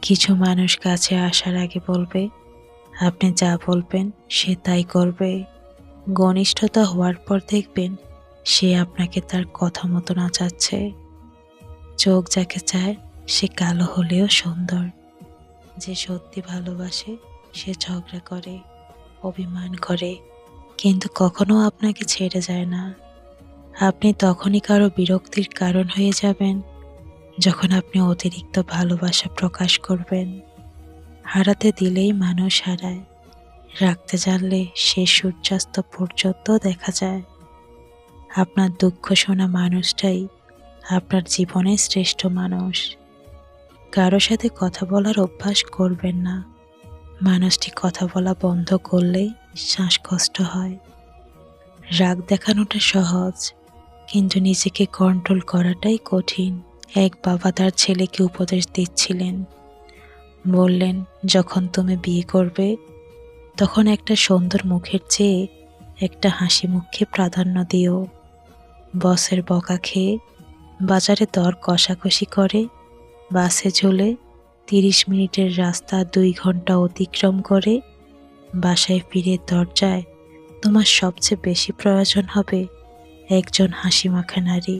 কিছু মানুষ কাছে আসার আগে বলবে, আপনি যা বলবেন সে তাই করবে। ঘনিষ্ঠতা হওয়ার পর দেখবেন সে আপনাকে তার কথা মতো নাচাচ্ছে। চোখ যাকে চায় সে কালো হলেও সুন্দর। যে সত্যি ভালোবাসে সে ঝগড়া করে, অভিমান করে, কিন্তু কখনো আপনাকে ছেড়ে যায় না। আপনি তখনই কারো বিরক্তির কারণ হয়ে যাবেন যখন আপনি অতিরিক্ত ভালোবাসা প্রকাশ করবেন। হারাতে দিলেই মানুষ হারায়, রাখতে জানলে সে সূর্যাস্ত পর্যন্ত দেখা যায়। আপনার দুঃখ শোনা মানুষটাই আপনার জীবনের শ্রেষ্ঠ মানুষ। কারো সাথে কথা বলার অভ্যাস করবেন না। মানুষটি কথা বলা বন্ধ করলেই শ্বাসকষ্ট হয়। রাগ দেখানোটা সহজ, কিন্তু নিজেকে কন্ট্রোল করাটাই কঠিন। এক বাবা তার ছেলেকে উপদেশ দিচ্ছিলেন। বললেন, যখন তুমি বিয়ে করবে তখন একটা সুন্দর মুখের চেয়ে একটা হাসি মুখকে প্রাধান্য দিও। বসের বকা খেয়ে বাজারে দর কষাকষি করে বাসে ঝুলে 30 মিনিটের রাস্তা 2 ঘন্টা অতিক্রম করে বাসায় ফিরে দরজায় তোমার সবচেয়ে বেশি প্রয়োজন হবে একজন হাসিমাখা নারী।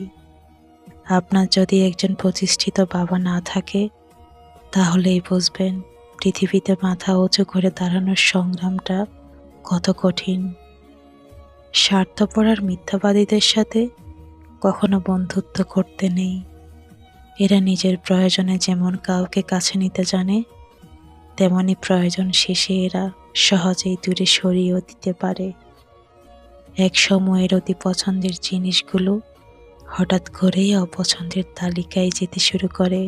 আপনার যদি একজন প্রতিষ্ঠিত বাবা না থাকে, তাহলেই বুঝবেন পৃথিবীতে মাথা উঁচু করে দাঁড়ানোর সংগ্রামটা কত কঠিন। স্বার্থপর আর মিথ্যাবাদীদের সাথে কখনো বন্ধুত্ব করতে নেই। এরা নিজের প্রয়োজনে যেমন কাউকে কাছে নিতে জানে, তেমনি প্রয়োজন শেষে এরা সহজেই দূরে সরিয়েও দিতে পারে। এক সময়ের অতি পছন্দের জিনিসগুলো হঠাৎ করেই অপছন্দের তালিকায় যেতে শুরু করে।